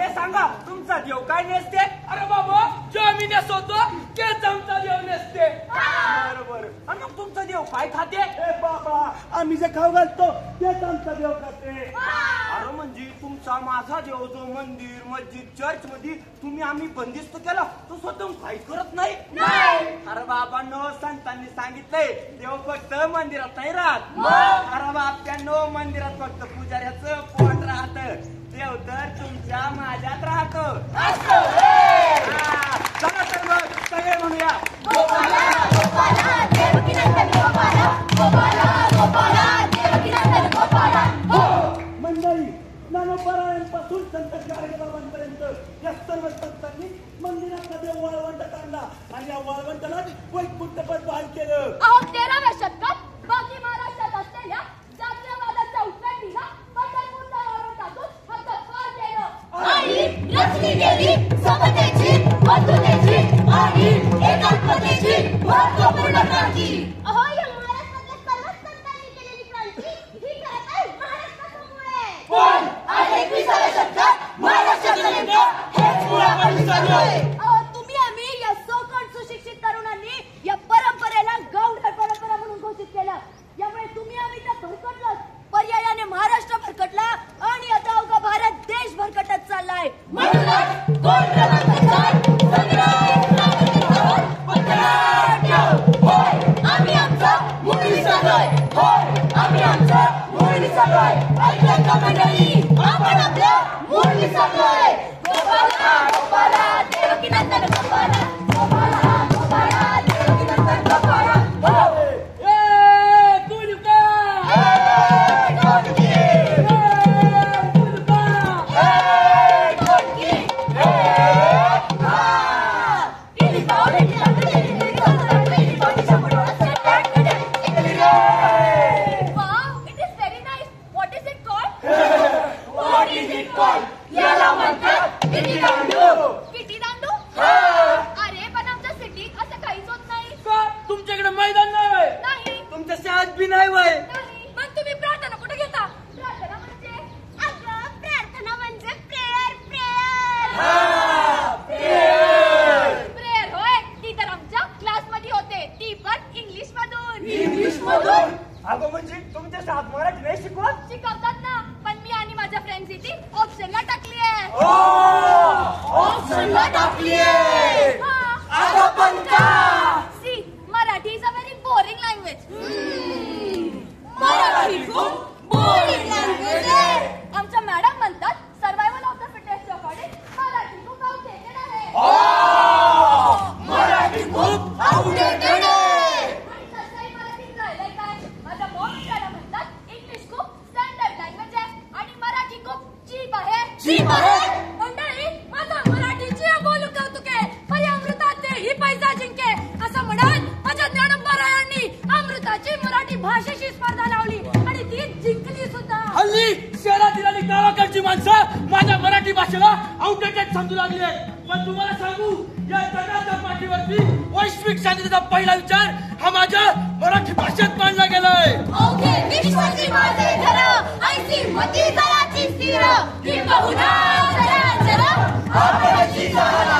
मला सांगा तुमचा देव काय नेसते? अरे बाबा जो आम्ही नेसवतो तेच आमचा देव नेसते. बरोबर. आणि मग तुमचा देव काय खाते? बाबा आम्ही जे खाऊ घालतो तेच आमचा देव खाते. अरे म्हणजे तुमचा माझा देव जो मंदिर मस्जिद चर्च मध्ये तुम्ही आम्ही बंदिस्त केला तो स्वतः काहीच करत नाही. अरे बाबांनो संतांनी सांगितलंय देव फक्त मंदिरात नाही राहत. अरे बाप्यांनो मंदिरात फक्त पुजाऱ्याचं पोट राहत. देव तर तुमच्या माझ्यात राहतो. चला तर मग सगळे म्हणूया गोपाला गोपाला देवकीनंदन गोपाला गोपाला गोपाला देवकीनंदन गोपाला. मंडळी ज्ञानोबारायांपासून संत गाडगेबाबांपर्यंत या सर्व संतांनी मंदिराचा देव वाळवंटात आणला आणि या वाळवंटाला वैकुंठपद बहाल केलं. अहो 13व्या शतकात बाकी महाराष्ट्रात असलेल्या जातीयवादाचा उद्रेक दिला. पंढरपूरच्या वाळवंटातून हद्दपार केलं आणि रचली गेली समतेची बंधुतेची आणि एकात्मतेची महत्त्वपूर्ण क्रांती. अहो या महाराष्ट्रातल्या सर्वच संतांनी केलेली क्रांती ही खरं तर महाराष्ट्रामुळे. पण आज 21व्या शतकात महाराष्ट्राचं नेमकं हेच मुळापासून चालू आहे. तुम्ही आम्ही या सोकट सुशिक्षित तरुणांनी या परंपरेला गौण परंपरा म्हणून घोषित केलं. यामुळे तुम्ही आम्ही तर भरकटलो. पर्यायाने महाराष्ट्र भरकटला आणि आता अवघा भारत देश भरकटत चाललाय. म्हणूनच कोण क्रमांक 4 संग्राम आम्ही आमचा मूळ विसरलोय. होय आम्ही आमचा मूळ विसरलोय. ऐकलं का मंडळी आपण आपलं मूळ विसरलोय. गोपाला गोपाला देवकीनंदन गोपाला गोपाला गोपाला देवकीनंदन गोपाला. याला म्हणतात किती दांडू. किती दांडू? अरे पण आमच्या सिटीत असं काहीच होत नाही. का तुमच्याकडे मैदान नाही? नाही तुमच्या शाळेत बी नाही वय. नाही. मग तुम्ही प्रार्थना कुठे घेता? प्रार्थना म्हणजे अगं प्रार्थना म्हणजे प्रेयर प्रेयर होय. ती तर आमच्या क्लासमध्ये होते. ती पण इंग्लिश मधून. इंग्लिश मधून? अगं म्हणजे तुमच्या शाळेत मराठी नाही शिकवत? शिकवतात ना. पण मी आणि माझ्या फ्रेंड्स इथे ऑप्शनला टाकली आहे. ऑप्शनला टाकलीये. अगं पण का? See Marathi is a very boring language. Marathi खूप बोरिंग लँग्वेज आहे. आमच्या मॅडम म्हणतात survival of the fittest according Marathi खूप आउटडेटेड आहे. मराठी खूप आउटडेटेड आहे. आणि तसंही मराठीत राहिलंय काय? माझ्या मॉम्स मॅडम म्हणतात इंग्लिश खूप स्टँडर्ड लँग्वेज आहे आणि मराठी खूप चीप आहे. चीप आहे? मंडळी माझा मराठीची बोलू कौतुके परी अमृताचे ही पैसा जिंके असं म्हणत माझ्या ज्ञानोबारायांनी अमृताची मराठी भाषेची स्पर्धा लावली आणि ती जिंकली सुद्धा. हल्ली शहरातील आणि गावाकडची माणसं माझ्या मराठी भाषेला आउटडेटेड समजू लागली आहे. पण तुम्हाला सांगू या जगाच्या पाठीवरती वैश्विक शांततेचा पहिला विचार हा माझ्या मराठी भाषेत मांडला गेलाय. ओके विश्वाची माझे घर ऐसी मती जराची स्थिर की बहुना जरा जरा आपल्याची सहारा.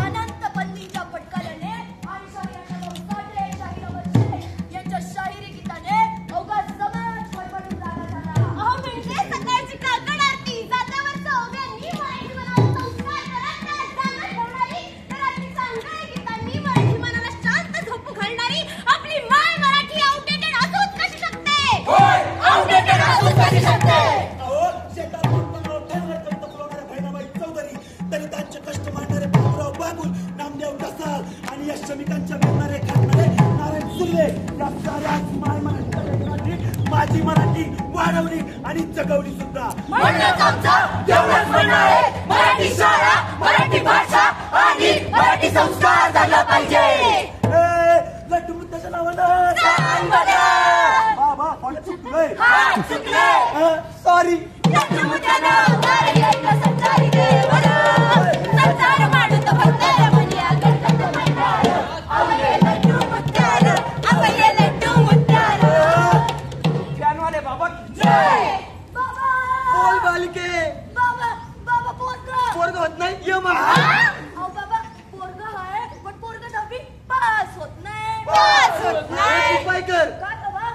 अनंत पल्लीच्या पटकाल्याने आणि यांच्या शाहिरी गीताने अवघा समाज फडफडून जागा झाला. अहो म्हणजे सकाळची काकड आरती जात्यावर चौघ्यांनी मराठी मनाला संस्कार करत जागा ठेवणारी घरातली चांगली गीतांनी मराठी मनाला शांत झोपू घालणारी आपली माय मराठी आउटडेटेड असूच कशी शकते? होय आउटडेटेड असूच कशी शकते? अहो शेतात फुलवणाऱ्या बहिणाबाई चौधरी, दलितांचे कष्ट मांडणारे बाबूराव बागुल, नामदेव ढसाळ आणि या श्रमिकांच्या वेदणारे खाणारे नारायण सुर्वे या साऱ्याच माय मराठीच्या लेकरांनी माझी मराठी वाढवली आणि जगवली सुद्धा. म्हणूनच आमचं तेवढंच म्हणणं आहे मराठी शाळा मराठी भाषा आणि मराठी संस्कार झाला पाहिजे. लड्डू मुद्द्याच्या नावानं बाबा फॉल्ट चुकलोय. सॉरी. लड्डू मुद्द्यानं गारगेला संचारी देवर संसार माडूत भक्ताला म्हणया गणपत मैदान. अवये लड्डू मुद्द्यानं अवये लड्डू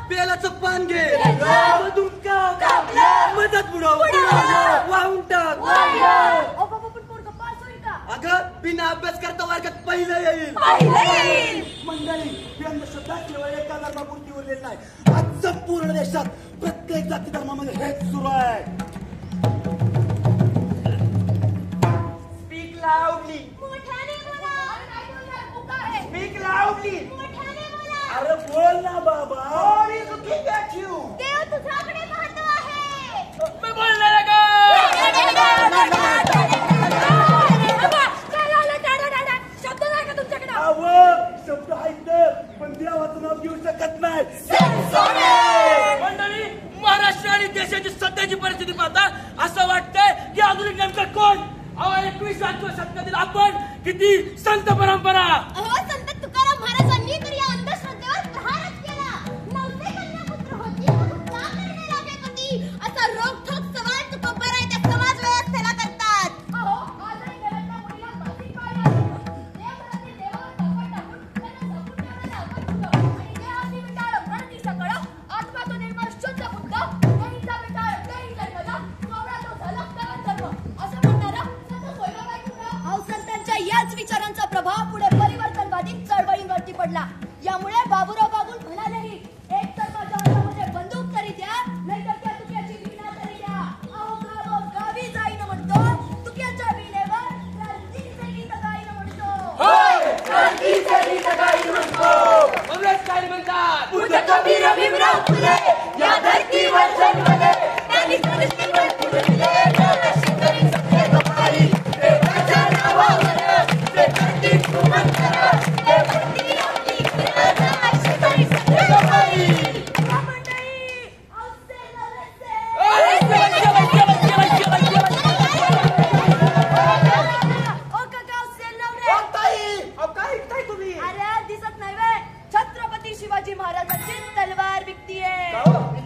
बेलाचं पान घे घ्यायचं. मधून काप कापलं. मधात बुडव बुडवलं. वाहून टाक वाहिलं. अगं बिना अभ्यास करता वर्गात पहिलं येईल पाहिलं येईल. मंडळी ही अंधश्रद्धा केवळ एका धर्मापुरती उरलेली नाही. आज संपूर्ण देशात प्रत्येक जाती धर्मामध्ये हेच सुरू आहे. स्पीक लाऊडली मोठ्याने बोला. अरे नाही बोलणार, मुका आहे. स्पीक लाऊडली मोठ्याने बोला. अरे बोल ना बाबा. What is looking at you? देव तुझ्याकडे पाहतो आहे. मी बोलणार का शब्द नाही का तुमच्याकडे? शब्द आहेत पण देवाचं नाव घेऊ शकत नाही. मंडळी, महाराष्ट्र आणि देशाची सध्याची परिस्थिती पाहता असं वाटतंय की आधुनिक नेमकं कोण? अहो 21व्या शतकातील आपण किती संत परंपरा. अहो संत तुकाराम महाराजांनी तर या अंधश्रद्धेवर प्रहारच केला. नवसे कन्यापुत्र होती म्हणून का करणे लागे पती? असा रोखठोक सवाल तुकोबराय त्या समाज व्यवस्थेला करतात. अहो आजही घरातल्या मुलीला मासिक पाळी असते. देवघरातील देवावर कपड टाकून त्यांना जपून ठेवण्याला आपण होतो. आणि देहाची विटाळ प्रणती सकळ आत्मा तो निर्मळ शुद्ध बुद्ध देहीचा विटाळ देही जन्मला सोहळा तो झलक तरण धर्म असं म्हणणारा संत सोयराबाई कुठं? अहो संतांच्या याच विचारांचा प्रभाव पुढे परिवर्तनवादी चळवळींवरती पडला. यामुळे बाबूराव बागुल म्हणालेही एक तर माझ्या हातामध्ये बंदूक तरी द्या नाहीतर त्या तुक्याची वीणा तरी द्या. अहो गावो गावी जाईन म्हणतो तुक्याच्या वीणेवर क्रांतीचे गीत गाईन म्हणतो. क्रांतीचे गीत गाईन म्हणतो. काँग्रेस काय म्हणतात? बुद्ध कबीर भीमराव फुले या धरतीवर जन्मले. त्यांनी सृष्टीवर फुलले. शिकरी सत्य गपाई देवाच्या नावावर ते करतील कुमंतर. ते म्हणतील आपली खरं शिकरी सत्य गपाई. या मंडळी औसे नवसे. ओ काका औसे नवरे. काय तुम्ही अरे दिसत नाही वे छत्रपती शिवाजी महाराजांची तलवार विकतीये.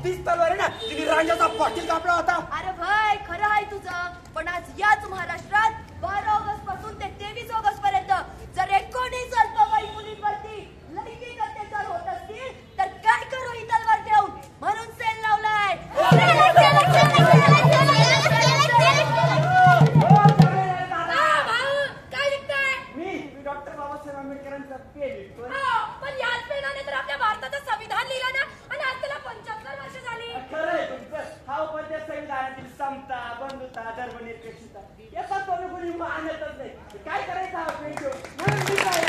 तीच तलवार आहे ना तिने रांजाचा पाटील कापला होता. अरे भाई खरं आहे तुझं पण आज याच महाराष्ट्रात 12 ऑगस्ट पासून ते 23 ऑगस्ट पर्यंत जर 19 अल्पवयीन मुलींवरती लैंगिक अत्याचार होत असतील तर काय करू ही तलवार ठेवून म्हणून सेल लावलाय. काय लिखताय? मी डॉक्टर बाबासाहेब आंबेडकरांचा पेन लिहितोय. पण याच पेनाने तर आपल्या भारताचं संविधान लिहिलं ना आणि आज त्याला 75 वर्ष झाली. खरंय तुमचं. हा उपदेश संविधानातील समता बंधुता धर्मनिरपेक्षता याचा कोणी मानतच नाही. काय करायचं हा पेन घेऊन म्हणून मी काय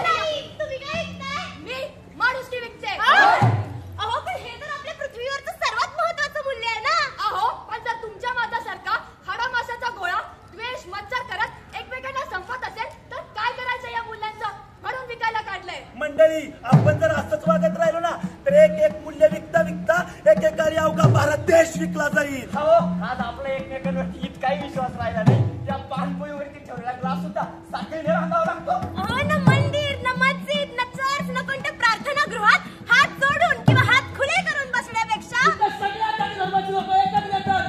नाही, तुम्ही काय ऐकताय? मी माणुसकी विकते. अहो पण हे तर आपल्या पृथ्वीवरचं सर्वात महत्त्वाचं मूल्य आहे ना. अहो पण जर तुमच्या माझ्यासारखा हाडामासाचा गोळा द्वेष मत्सर करत एकमेकांना संपत असेल तर काय करायचं या मूल्यांचं म्हणून विकायला काढलंय. मंडळी आपण जर असंच वागत राहिलो ना तर एक एक मूल्य विकता विकता एकेकाळी अवघा भारत देश विकला जाईल. हो आज आपला एकमेकांवरती इतकाही विश्वास राहिला नाही. त्या पानपोईवरती ठेवलेला ग्लास सुद्धा साखळीने रांगावा लागतो. अहो न मंदिर न मस्जिद न चर्च न कोणत्या प्रार्थना गृहात हात जोडून किंवा हात खुले करून बसण्यापेक्षा इथं सगळ्या जाती धर्माची लोक एकत्र येतात.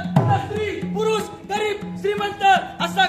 स्त्री पुरुष गरीब श्रीमंत असा